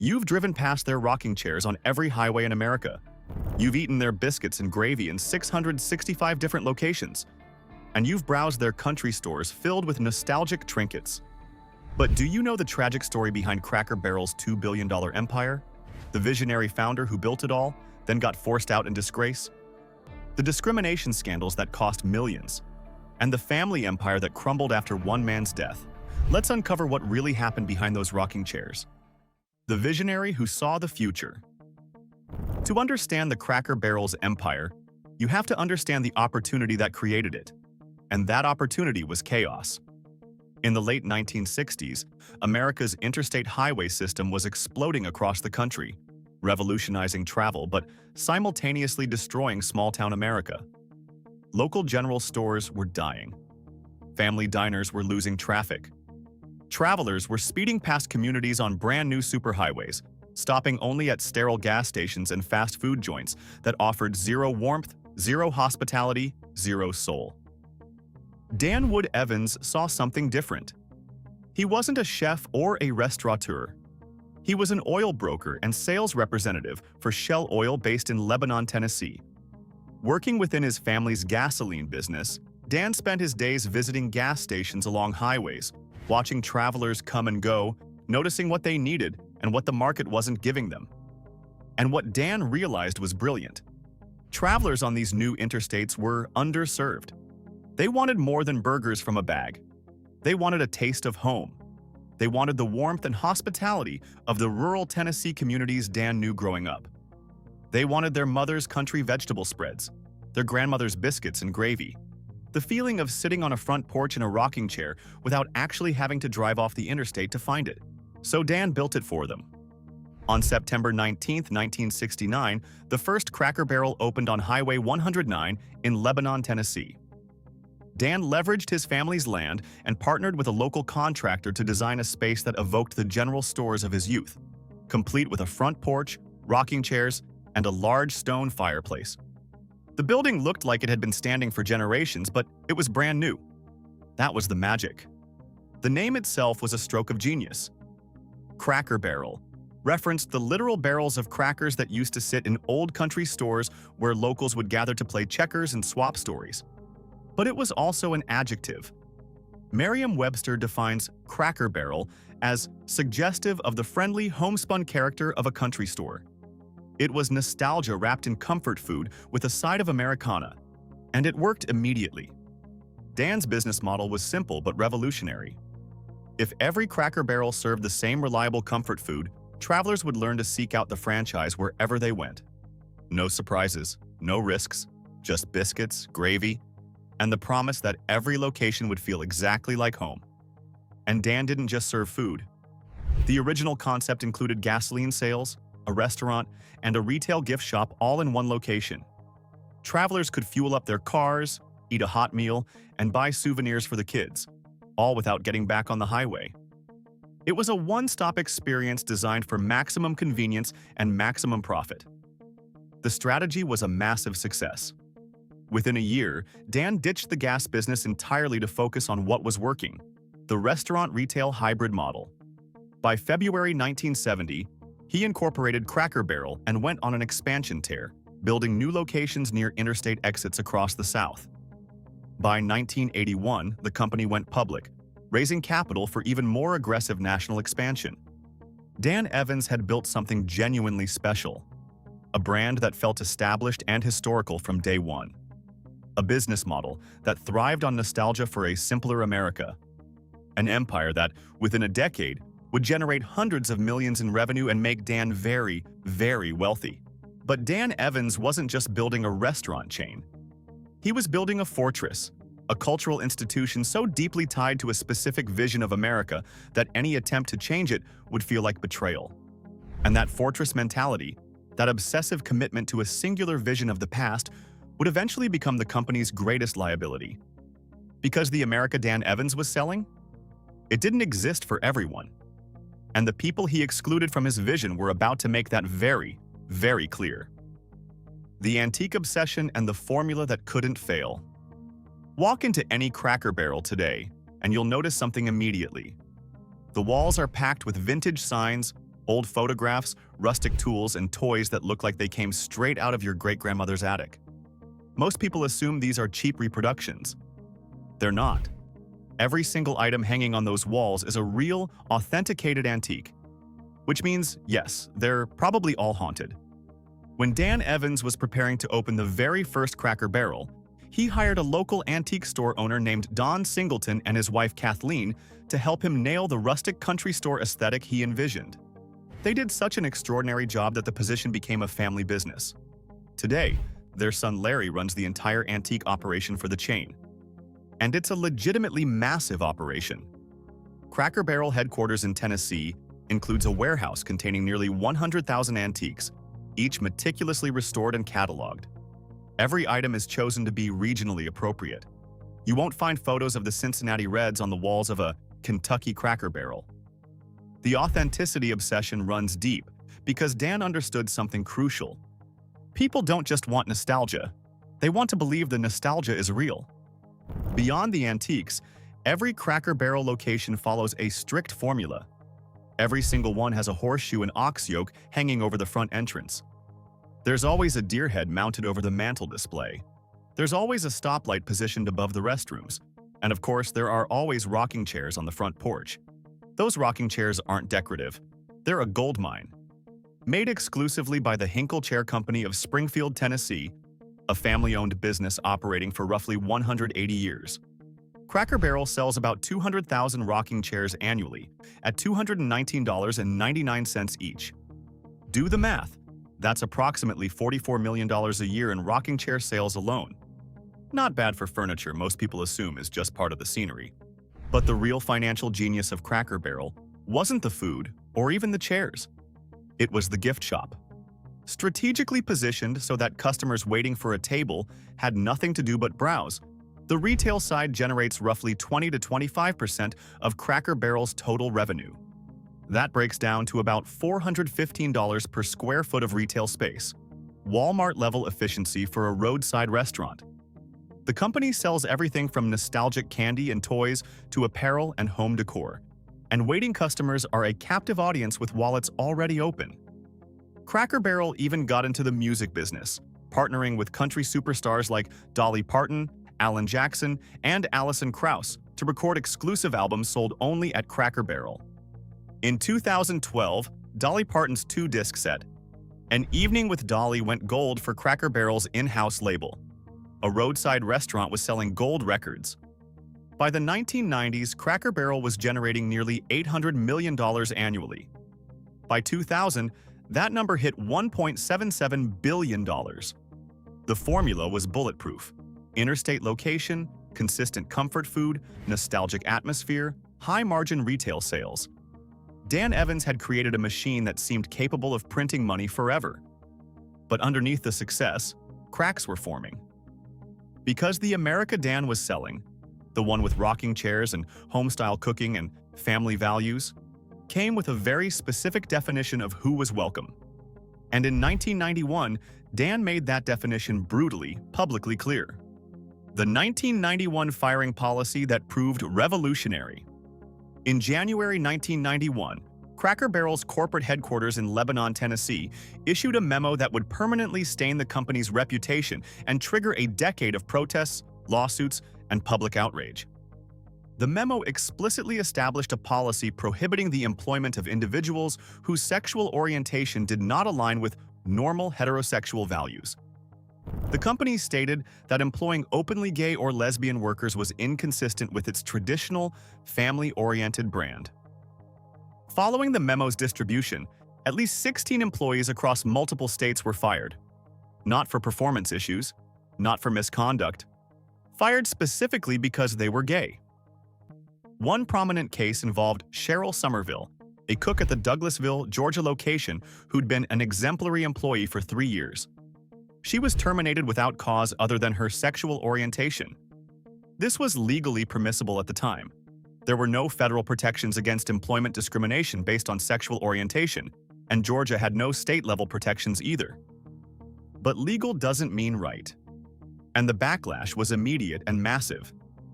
You've driven past their rocking chairs on every highway in America. You've eaten their biscuits and gravy in 665 different locations. And you've browsed their country stores filled with nostalgic trinkets. But do you know the tragic story behind Cracker Barrel's $2 billion empire? The visionary founder who built it all, then got forced out in disgrace? The discrimination scandals that cost millions? And the family empire that crumbled after one man's death? Let's uncover what really happened behind those rocking chairs. The visionary who saw the future. To understand the Cracker Barrel's empire, you have to understand the opportunity that created it. And that opportunity was chaos. In the late 1960s, America's interstate highway system was exploding across the country, revolutionizing travel but simultaneously destroying small-town America. Local general stores were dying. Family diners were losing traffic. Travelers were speeding past communities on brand-new superhighways, stopping only at sterile gas stations and fast food joints that offered zero warmth, zero hospitality, zero soul. Dan Wood Evins saw something different. He wasn't a chef or a restaurateur. He was an oil broker and sales representative for Shell Oil based in Lebanon, Tennessee. Working within his family's gasoline business, Dan spent his days visiting gas stations along highways, watching travelers come and go, noticing what they needed and what the market wasn't giving them. And what Dan realized was brilliant. Travelers on these new interstates were underserved. They wanted more than burgers from a bag. They wanted a taste of home. They wanted the warmth and hospitality of the rural Tennessee communities Dan knew growing up. They wanted their mother's country vegetable spreads, their grandmother's biscuits and gravy, the feeling of sitting on a front porch in a rocking chair without actually having to drive off the interstate to find it. So Dan built it for them. On September 19, 1969, the first Cracker Barrel opened on Highway 109 in Lebanon, Tennessee. Dan leveraged his family's land and partnered with a local contractor to design a space that evoked the general stores of his youth, complete with a front porch, rocking chairs, and a large stone fireplace. The building looked like it had been standing for generations, but it was brand new. That was the magic. The name itself was a stroke of genius. Cracker Barrel referenced the literal barrels of crackers that used to sit in old country stores where locals would gather to play checkers and swap stories. But it was also an adjective. Merriam-Webster defines Cracker Barrel as suggestive of the friendly, homespun character of a country store. It was nostalgia wrapped in comfort food with a side of Americana, and it worked immediately. Dan's business model was simple but revolutionary. If every Cracker Barrel served the same reliable comfort food, travelers would learn to seek out the franchise wherever they went. No surprises, no risks, just biscuits, gravy, and the promise that every location would feel exactly like home. And Dan didn't just serve food. The original concept included gasoline sales, a restaurant, and a retail gift shop all in one location. Travelers could fuel up their cars, eat a hot meal, and buy souvenirs for the kids, all without getting back on the highway. It was a one-stop experience designed for maximum convenience and maximum profit. The strategy was a massive success. Within a year, Dan ditched the gas business entirely to focus on what was working, the restaurant-retail hybrid model. By February 1970, he incorporated Cracker Barrel and went on an expansion tear, building new locations near interstate exits across the South. By 1981, the company went public, raising capital for even more aggressive national expansion. Dan Evins had built something genuinely special, a brand that felt established and historical from day one. A business model that thrived on nostalgia for a simpler America. An empire that, within a decade, would generate hundreds of millions in revenue and make Dan very, very wealthy. But Dan Evins wasn't just building a restaurant chain. He was building a fortress, a cultural institution so deeply tied to a specific vision of America that any attempt to change it would feel like betrayal. And that fortress mentality, that obsessive commitment to a singular vision of the past, would eventually become the company's greatest liability. Because the America Dan Evins was selling? It didn't exist for everyone. And the people he excluded from his vision were about to make that very, very clear. The antique obsession and the formula that couldn't fail. Walk into any Cracker Barrel today, and you'll notice something immediately. The walls are packed with vintage signs, Old photographs, rustic tools, and toys that look like they came straight out of your great-grandmother's attic. Most people assume these are cheap reproductions. They're not. Every single item hanging on those walls is a real, authenticated antique. Which means, yes, they're probably all haunted. When Dan Evins was preparing to open the very first Cracker Barrel, he hired a local antique store owner named Don Singleton and his wife Kathleen to help him nail the rustic country store aesthetic he envisioned. They did such an extraordinary job that the position became a family business. Today, their son Larry runs the entire antique operation for the chain. And it's a legitimately massive operation. Cracker Barrel headquarters in Tennessee includes a warehouse containing nearly 100,000 antiques, each meticulously restored and cataloged. Every item is chosen to be regionally appropriate. You won't find photos of the Cincinnati Reds on the walls of a Kentucky Cracker Barrel. The authenticity obsession runs deep because Dan understood something crucial. People don't just want nostalgia. They want to believe the nostalgia is real. Beyond the antiques, every Cracker Barrel location follows a strict formula. Every single one has a horseshoe and ox yoke hanging over the front entrance. There's always a deer head mounted over the mantel display. There's always a stoplight positioned above the restrooms. And of course, there are always rocking chairs on the front porch. Those rocking chairs aren't decorative. They're a goldmine. Made exclusively by the Hinkle Chair Company of Springfield, Tennessee, a family-owned business operating for roughly 180 years. Cracker Barrel sells about 200,000 rocking chairs annually at $219.99 each. Do the math. That's approximately $44 million a year in rocking chair sales alone. Not bad for furniture most people assume is just part of the scenery. But the real financial genius of Cracker Barrel wasn't the food or even the chairs. It was the gift shop. Strategically positioned so that customers waiting for a table had nothing to do but browse, the retail side generates roughly 20 to 25% of Cracker Barrel's total revenue. That breaks down to about $415 per square foot of retail space, Walmart-level efficiency for a roadside restaurant. The company sells everything from nostalgic candy and toys to apparel and home decor, and waiting customers are a captive audience with wallets already open. Cracker Barrel even got into the music business, partnering with country superstars like Dolly Parton, Alan Jackson, and Alison Krauss to record exclusive albums sold only at Cracker Barrel. In 2012, Dolly Parton's 2-disc set, An Evening with Dolly, went gold for Cracker Barrel's in-house label. A roadside restaurant was selling gold records. By the 1990s, Cracker Barrel was generating nearly $800 million annually. By 2000, that number hit $1.77 billion. The formula was bulletproof: interstate location, consistent comfort food, nostalgic atmosphere, high-margin retail sales. Dan Evins had created a machine that seemed capable of printing money forever. But underneath the success, cracks were forming. Because the America Dan was selling, the one with rocking chairs and home-style cooking and family values, came with a very specific definition of who was welcome. And in 1991, Dan made that definition brutally, publicly clear. The 1991 firing policy that proved revolutionary. In January 1991, Cracker Barrel's corporate headquarters in Lebanon, Tennessee, issued a memo that would permanently stain the company's reputation and trigger a decade of protests, lawsuits, and public outrage. The memo explicitly established a policy prohibiting the employment of individuals whose sexual orientation did not align with normal heterosexual values. The company stated that employing openly gay or lesbian workers was inconsistent with its traditional, family-oriented brand. Following the memo's distribution, at least 16 employees across multiple states were fired. Not for performance issues, not for misconduct, fired specifically because they were gay. One prominent case involved Cheryl Somerville, a cook at the Douglasville, Georgia location who'd been an exemplary employee for 3 years. She was terminated without cause other than her sexual orientation. This was legally permissible at the time. There were no federal protections against employment discrimination based on sexual orientation, and Georgia had no state-level protections either. But legal doesn't mean right. And the backlash was immediate and massive.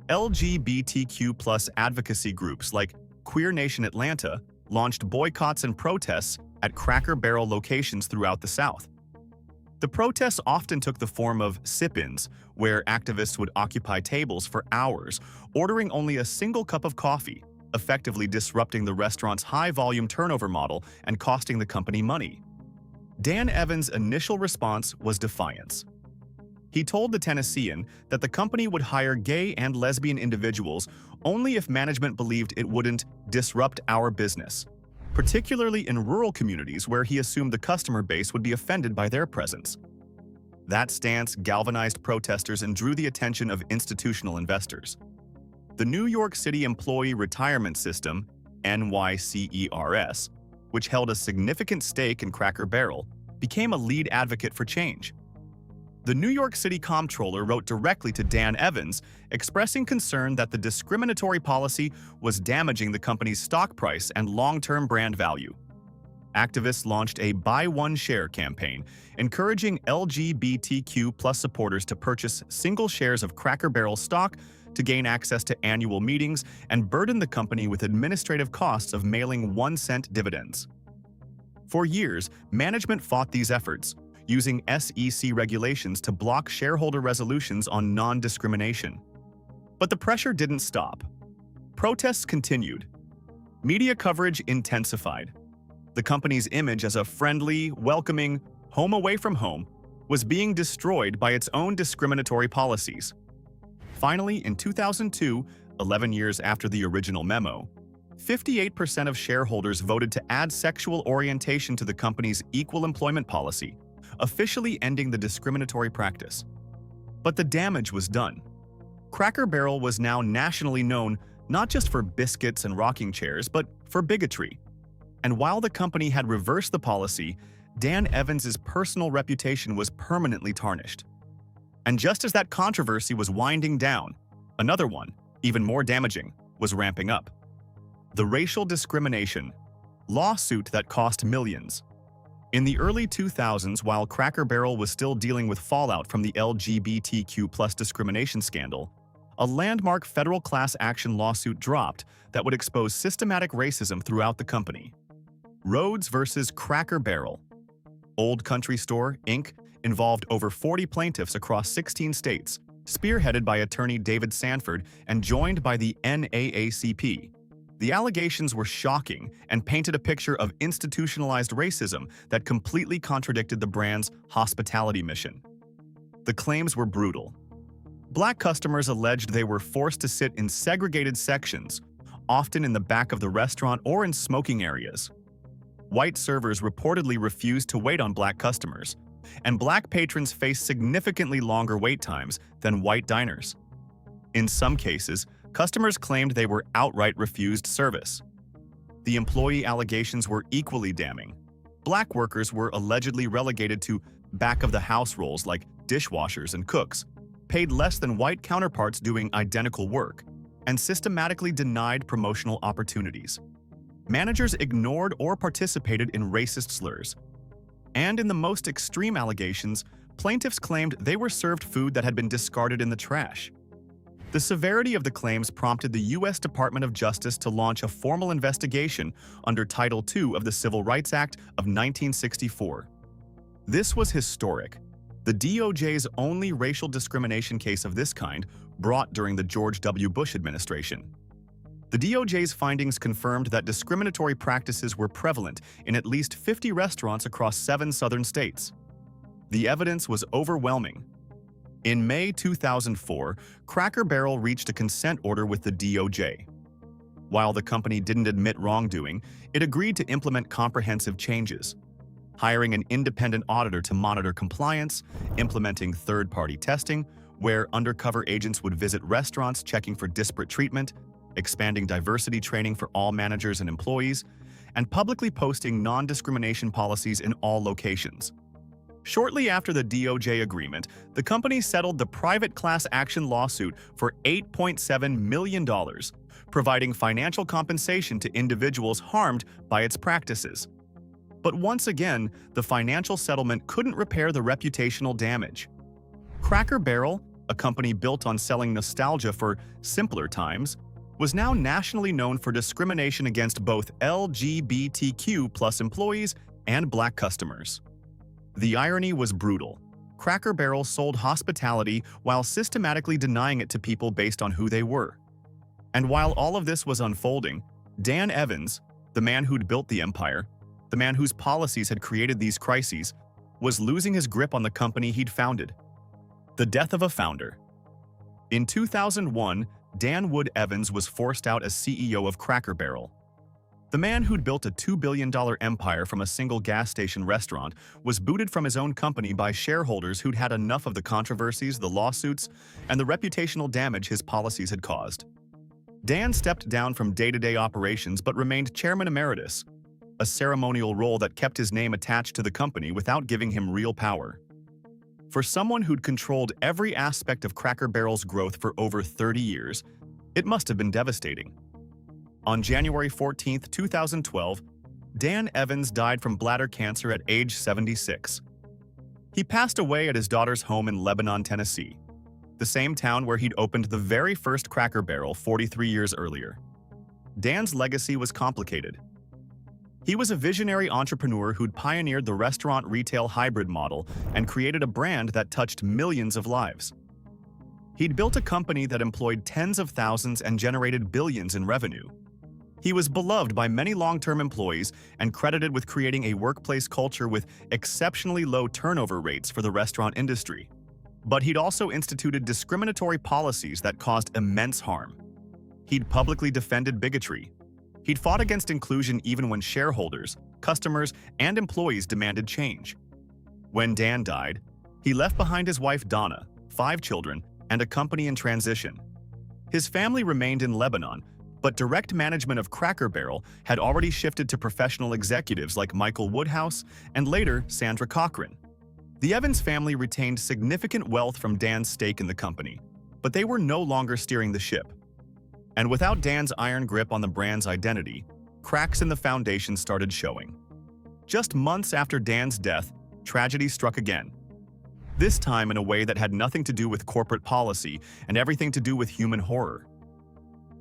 LGBTQ+ advocacy groups like Queer Nation Atlanta, launched boycotts and protests at Cracker Barrel locations throughout the South. The protests often took the form of sit-ins, where activists would occupy tables for hours, ordering only a single cup of coffee, effectively disrupting the restaurant's high-volume turnover model and costing the company money. Dan Evins' initial response was defiance. He told the Tennessean that the company would hire gay and lesbian individuals only if management believed it wouldn't disrupt our business, particularly in rural communities where he assumed the customer base would be offended by their presence. That stance galvanized protesters and drew the attention of institutional investors. The New York City Employee Retirement System, NYCERS, which held a significant stake in Cracker Barrel, became a lead advocate for change. The New York City Comptroller wrote directly to Dan Evins, expressing concern that the discriminatory policy was damaging the company's stock price and long-term brand value. Activists launched a Buy One Share campaign, encouraging LGBTQ+ supporters to purchase single shares of Cracker Barrel stock to gain access to annual meetings and burden the company with administrative costs of mailing 1-cent dividends. For years, management fought these efforts, using SEC regulations to block shareholder resolutions on non-discrimination. But the pressure didn't stop. Protests continued. Media coverage intensified. The company's image as a friendly, welcoming, home away from home was being destroyed by its own discriminatory policies. Finally, in 2002, 11 years after the original memo, 58% of shareholders voted to add sexual orientation to the company's equal employment policy, officially ending the discriminatory practice. But the damage was done. Cracker Barrel was now nationally known not just for biscuits and rocking chairs, but for bigotry. And while the company had reversed the policy, Dan Evins' personal reputation was permanently tarnished. And just as that controversy was winding down, another one, even more damaging, was ramping up. The racial discrimination lawsuit that cost millions. In the early 2000s, while Cracker Barrel was still dealing with fallout from the LGBTQ+ discrimination scandal, a landmark federal class action lawsuit dropped that would expose systematic racism throughout the company. Rhodes versus Cracker Barrel. Old Country Store, Inc. involved over 40 plaintiffs across 16 states, spearheaded by attorney David Sanford and joined by the NAACP. The allegations were shocking and painted a picture of institutionalized racism that completely contradicted the brand's hospitality mission. The claims were brutal. Black customers alleged they were forced to sit in segregated sections, often in the back of the restaurant or in smoking areas. White servers reportedly refused to wait on black customers, and black patrons faced significantly longer wait times than white diners. In some cases, customers claimed they were outright refused service. The employee allegations were equally damning. Black workers were allegedly relegated to back-of-the-house roles like dishwashers and cooks, paid less than white counterparts doing identical work, and systematically denied promotional opportunities. Managers ignored or participated in racist slurs. And in the most extreme allegations, plaintiffs claimed they were served food that had been discarded in the trash. The severity of the claims prompted the U.S. Department of Justice to launch a formal investigation under Title II of the Civil Rights Act of 1964. This was historic. The DOJ's only racial discrimination case of this kind, brought during the George W. Bush administration. The DOJ's findings confirmed that discriminatory practices were prevalent in at least 50 restaurants across 7 southern states. The evidence was overwhelming. In May 2004, Cracker Barrel reached a consent order with the DOJ. While the company didn't admit wrongdoing, it agreed to implement comprehensive changes, hiring an independent auditor to monitor compliance, implementing third-party testing, where undercover agents would visit restaurants checking for disparate treatment, expanding diversity training for all managers and employees, and publicly posting non-discrimination policies in all locations. Shortly after the DOJ agreement, the company settled the private class action lawsuit for $8.7 million, providing financial compensation to individuals harmed by its practices. But once again, the financial settlement couldn't repair the reputational damage. Cracker Barrel, a company built on selling nostalgia for simpler times, was now nationally known for discrimination against both LGBTQ plus employees and Black customers. The irony was brutal. Cracker Barrel sold hospitality while systematically denying it to people based on who they were. And while all of this was unfolding, Dan Evins, the man who'd built the empire, the man whose policies had created these crises, was losing his grip on the company he'd founded. The death of a founder. In 2001, Dan Wood Evins was forced out as CEO of Cracker Barrel. The man who'd built a $2 billion empire from a single gas station restaurant was booted from his own company by shareholders who'd had enough of the controversies, the lawsuits, and the reputational damage his policies had caused. Dan stepped down from day-to-day operations but remained chairman emeritus, a ceremonial role that kept his name attached to the company without giving him real power. For someone who'd controlled every aspect of Cracker Barrel's growth for over 30 years, it must have been devastating. On January 14, 2012, Dan Evins died from bladder cancer at age 76. He passed away at his daughter's home in Lebanon, Tennessee, the same town where he'd opened the very first Cracker Barrel 43 years earlier. Dan's legacy was complicated. He was a visionary entrepreneur who'd pioneered the restaurant-retail hybrid model and created a brand that touched millions of lives. He'd built a company that employed tens of thousands and generated billions in revenue. He was beloved by many long-term employees and credited with creating a workplace culture with exceptionally low turnover rates for the restaurant industry. But he'd also instituted discriminatory policies that caused immense harm. He'd publicly defended bigotry. He'd fought against inclusion even when shareholders, customers, and employees demanded change. When Dan died, he left behind his wife Donna, 5 children, and a company in transition. His family remained in Lebanon, but direct management of Cracker Barrel had already shifted to professional executives like Michael Woodhouse and later Sandra Cochran. The Evins family retained significant wealth from Dan's stake in the company, but they were no longer steering the ship. And without Dan's iron grip on the brand's identity, cracks in the foundation started showing. Just months after Dan's death, tragedy struck again. This time in a way that had nothing to do with corporate policy and everything to do with human horror.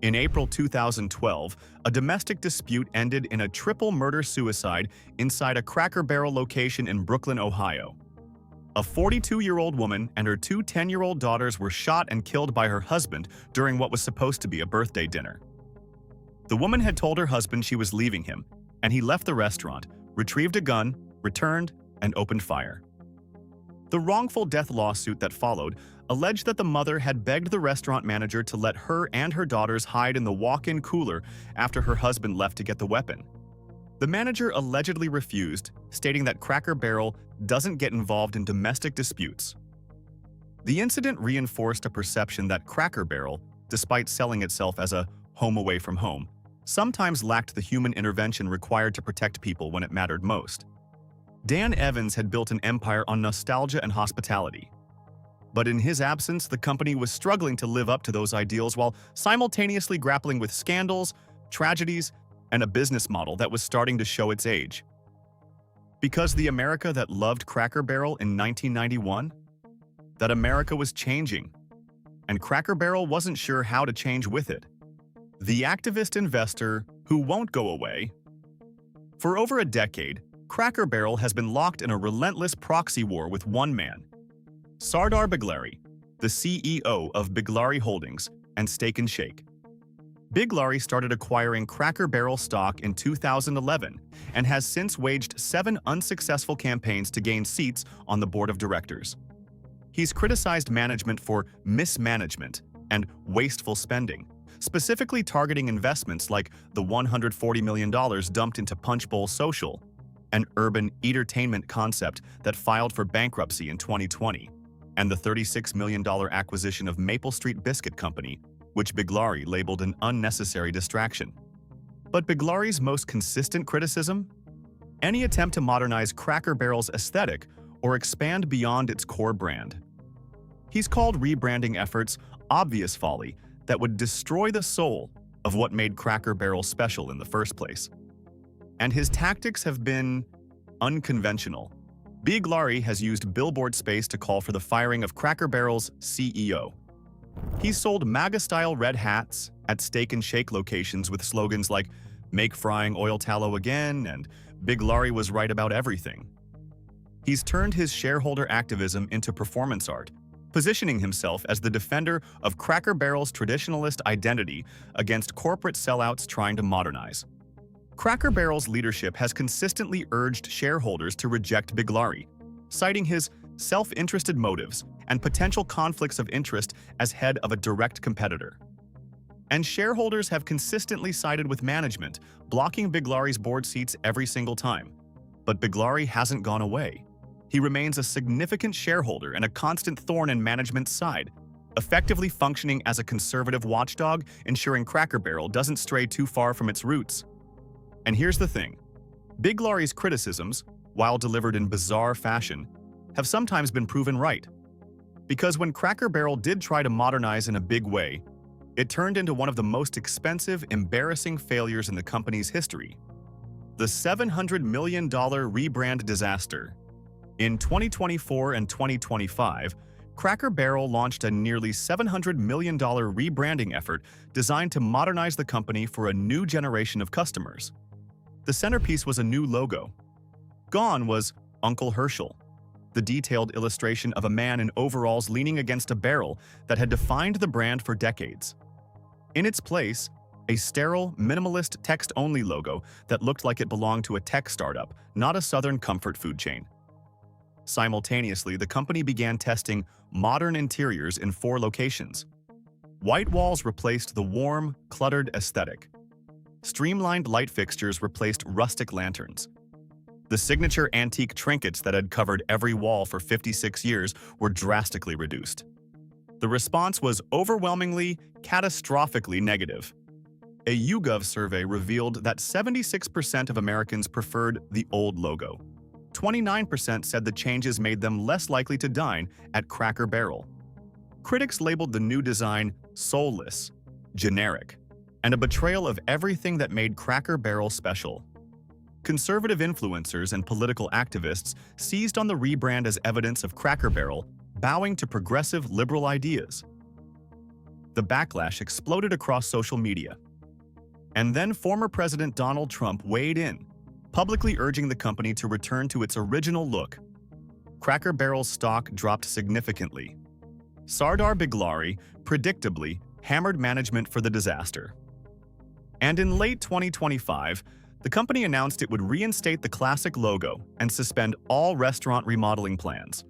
In April 2012, a domestic dispute ended in a triple murder-suicide inside a Cracker Barrel location in Brooklyn, Ohio. A 42-year-old woman and her 2 10-year-old daughters were shot and killed by her husband during what was supposed to be a birthday dinner. The woman had told her husband she was leaving him, and he left the restaurant, retrieved a gun, returned, and opened fire. The wrongful death lawsuit that followed alleged that the mother had begged the restaurant manager to let her and her daughters hide in the walk-in cooler after her husband left to get the weapon. The manager allegedly refused, stating that Cracker Barrel doesn't get involved in domestic disputes. The incident reinforced a perception that Cracker Barrel, despite selling itself as a home away from home, sometimes lacked the human intervention required to protect people when it mattered most. Dan Evins had built an empire on nostalgia and hospitality. But in his absence, the company was struggling to live up to those ideals while simultaneously grappling with scandals, tragedies, and a business model that was starting to show its age. Because the America that loved Cracker Barrel in 1991? That America was changing, and Cracker Barrel wasn't sure how to change with it. The activist investor who won't go away. For over a decade, Cracker Barrel has been locked in a relentless proxy war with one man, Sardar Biglari, the CEO of Biglari Holdings and Steak and Shake. Biglari started acquiring Cracker Barrel stock in 2011 and has since waged 7 unsuccessful campaigns to gain seats on the board of directors. He's criticized management for mismanagement and wasteful spending, specifically targeting investments like the $140 million dumped into Punch Bowl Social, an urban entertainment concept that filed for bankruptcy in 2020, and the $36 million acquisition of Maple Street Biscuit Company, which Biglari labeled an unnecessary distraction. But Biglari's most consistent criticism? Any attempt to modernize Cracker Barrel's aesthetic or expand beyond its core brand. He's called rebranding efforts obvious folly that would destroy the soul of what made Cracker Barrel special in the first place. And his tactics have been unconventional. Biglari has used billboard space to call for the firing of Cracker Barrel's CEO. He's sold MAGA-style red hats, at Steak and Shake locations with slogans like "Make frying oil tallow again" and "Big Larry was right about everything." He's turned his shareholder activism into performance art, positioning himself as the defender of Cracker Barrel's traditionalist identity against corporate sellouts trying to modernize. Cracker Barrel's leadership has consistently urged shareholders to reject Big Larry, citing his self-interested motives and potential conflicts of interest as head of a direct competitor. And shareholders have consistently sided with management, blocking Big Larry's board seats every single time. But Big Larry hasn't gone away. He remains a significant shareholder and a constant thorn in management's side, effectively functioning as a conservative watchdog, ensuring Cracker Barrel doesn't stray too far from its roots. And here's the thing. Big Larry's criticisms, while delivered in bizarre fashion, have sometimes been proven right. Because when Cracker Barrel did try to modernize in a big way, it turned into one of the most expensive, embarrassing failures in the company's history. The $700 million rebrand disaster. In 2024 and 2025, Cracker Barrel launched a nearly $700 million rebranding effort designed to modernize the company for a new generation of customers. The centerpiece was a new logo. Gone was Uncle Herschel, the detailed illustration of a man in overalls leaning against a barrel that had defined the brand for decades. In its place, a sterile, minimalist text-only logo that looked like it belonged to a tech startup, not a Southern comfort food chain. Simultaneously, the company began testing modern interiors in 4 locations. White walls replaced the warm, cluttered aesthetic. Streamlined light fixtures replaced rustic lanterns. The signature antique trinkets that had covered every wall for 56 years were drastically reduced. The response was overwhelmingly, catastrophically negative. A YouGov survey revealed that 76% of Americans preferred the old logo. 29% said the changes made them less likely to dine at Cracker Barrel. Critics labeled the new design soulless, generic, and a betrayal of everything that made Cracker Barrel special. Conservative influencers and political activists seized on the rebrand as evidence of Cracker Barrel bowing to progressive liberal ideas. The backlash exploded across social media. And then former President Donald Trump weighed in, publicly urging the company to return to its original look. Cracker Barrel's stock dropped significantly. Sardar Big Larry, predictably, hammered management for the disaster. And in late 2025, the company announced it would reinstate the classic logo and suspend all restaurant remodeling plans.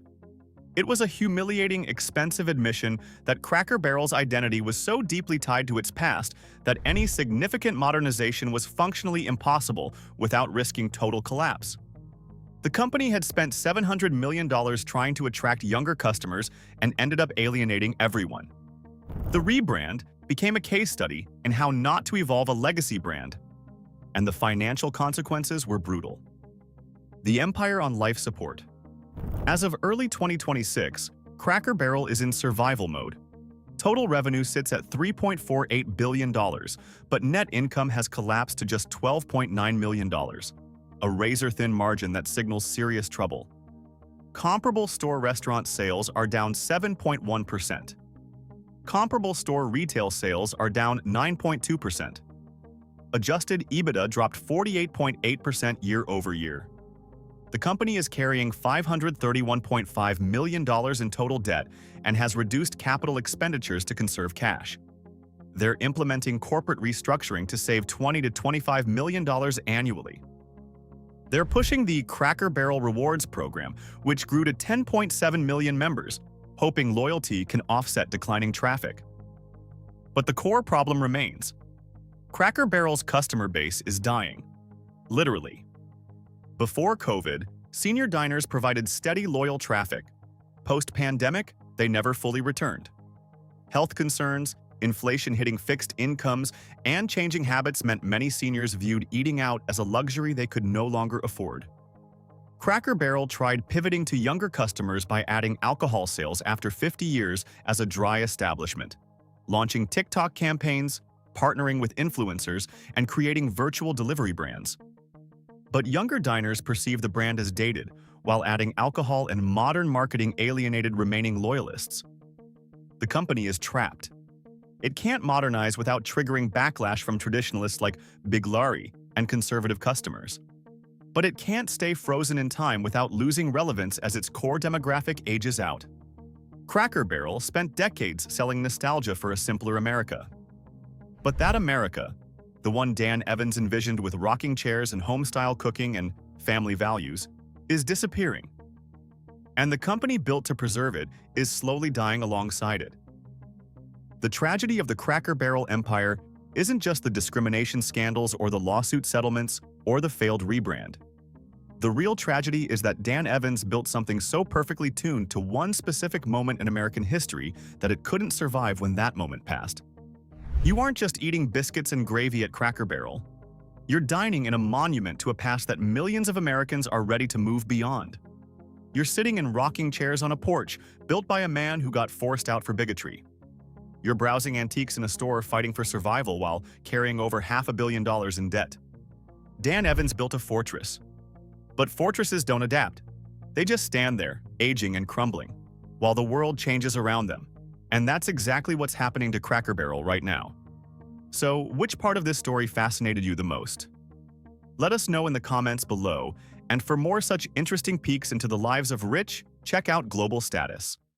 It was a humiliating, expensive admission that Cracker Barrel's identity was so deeply tied to its past that any significant modernization was functionally impossible without risking total collapse. The company had spent $700 million trying to attract younger customers and ended up alienating everyone. The rebrand became a case study in how not to evolve a legacy brand, and the financial consequences were brutal. The empire on life support. As of early 2026, Cracker Barrel is in survival mode. Total revenue sits at $3.48 billion, but net income has collapsed to just $12.9 million, a razor-thin margin that signals serious trouble. Comparable store restaurant sales are down 7.1%. Comparable store retail sales are down 9.2%. Adjusted EBITDA dropped 48.8% year-over-year. The company is carrying $531.5 million in total debt and has reduced capital expenditures to conserve cash. They're implementing corporate restructuring to save $20 to $25 million annually. They're pushing the Cracker Barrel Rewards program, which grew to 10.7 million members, hoping loyalty can offset declining traffic. But the core problem remains. Cracker Barrel's customer base is dying. Literally. Before COVID, senior diners provided steady, loyal traffic. Post-pandemic, they never fully returned. Health concerns, inflation hitting fixed incomes, and changing habits meant many seniors viewed eating out as a luxury they could no longer afford. Cracker Barrel tried pivoting to younger customers by adding alcohol sales after 50 years as a dry establishment, launching TikTok campaigns, partnering with influencers, and creating virtual delivery brands. But younger diners perceive the brand as dated, while adding alcohol and modern marketing alienated remaining loyalists. The company is trapped. It can't modernize without triggering backlash from traditionalists like Big Larry and conservative customers. But it can't stay frozen in time without losing relevance as its core demographic ages out. Cracker Barrel spent decades selling nostalgia for a simpler America. But that America, the one Dan Evins envisioned with rocking chairs and home-style cooking and family values, is disappearing. And the company built to preserve it is slowly dying alongside it. The tragedy of the Cracker Barrel empire isn't just the discrimination scandals or the lawsuit settlements or the failed rebrand. The real tragedy is that Dan Evins built something so perfectly tuned to one specific moment in American history that it couldn't survive when that moment passed. You aren't just eating biscuits and gravy at Cracker Barrel. You're dining in a monument to a past that millions of Americans are ready to move beyond. You're sitting in rocking chairs on a porch built by a man who got forced out for bigotry. You're browsing antiques in a store fighting for survival while carrying over $500 million in debt. Dan Evins built a fortress. But fortresses don't adapt. They just stand there, aging and crumbling, while the world changes around them. And that's exactly what's happening to Cracker Barrel right now. So, which part of this story fascinated you the most? Let us know in the comments below, and for more such interesting peeks into the lives of rich, check out Global Status.